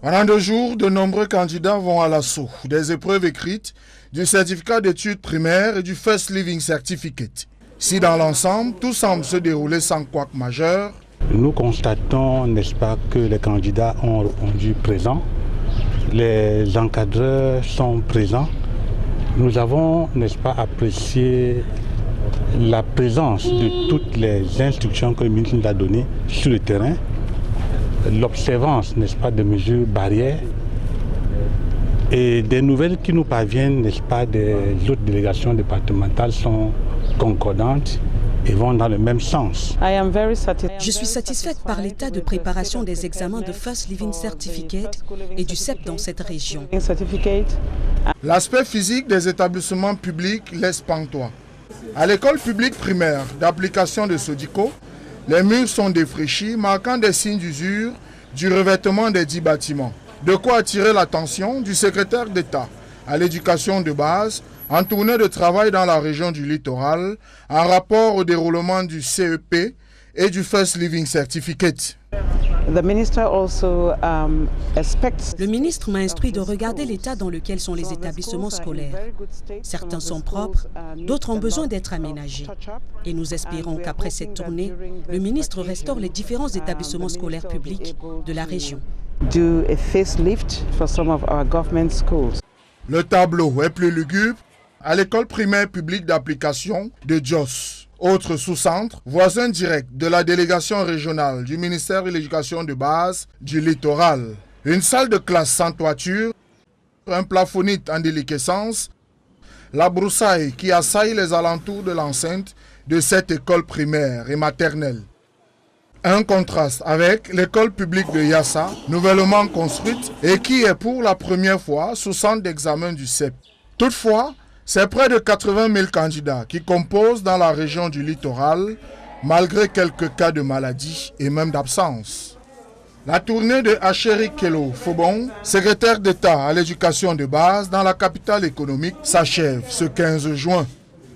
Pendant 2 jours, de nombreux candidats vont à l'assaut des épreuves écrites, du certificat d'études primaires et du First Living Certificate. Si dans l'ensemble, tout semble se dérouler sans couac majeur, nous constatons, n'est-ce pas, que les candidats ont répondu présent, les encadreurs sont présents. Nous avons, n'est-ce pas, apprécié la présence de toutes les instructions que le ministre nous a données sur le terrain, l'observance, n'est-ce pas, de mesures barrières et des nouvelles qui nous parviennent, n'est-ce pas, des autres délégations départementales sont concordantes et vont dans le même sens. Je suis satisfaite par l'état de préparation des examens de First Living Certificate et du CEP dans cette région. L'aspect physique des établissements publics laisse pantois. À l'école publique primaire d'application de Sodico, les murs sont défraîchis, marquant des signes d'usure du revêtement des 10 bâtiments. De quoi attirer l'attention du secrétaire d'État à l'éducation de base en tournée de travail dans la région du littoral en rapport au déroulement du CEP et du First Living Certificate. Le ministre m'a instruit de regarder l'état dans lequel sont les établissements scolaires. Certains sont propres, d'autres ont besoin d'être aménagés. Et nous espérons qu'après cette tournée, le ministre restaure les différents établissements scolaires publics de la région. Le tableau est plus lugubre à l'école primaire publique d'application de Jos. Autre sous-centre, voisin direct de la délégation régionale du ministère de l'Éducation de base du littoral. Une salle de classe sans toiture, un plafonnite en déliquescence, la broussaille qui assaille les alentours de l'enceinte de cette école primaire et maternelle. Un contraste avec l'école publique de Yassa, nouvellement construite et qui est pour la première fois sous centre d'examen du CEP. Toutefois, c'est près de 80 000 candidats qui composent dans la région du littoral, malgré quelques cas de maladie et même d'absence. La tournée de Acheri Kelo Fobon, secrétaire d'État à l'éducation de base dans la capitale économique, s'achève ce 15 juin.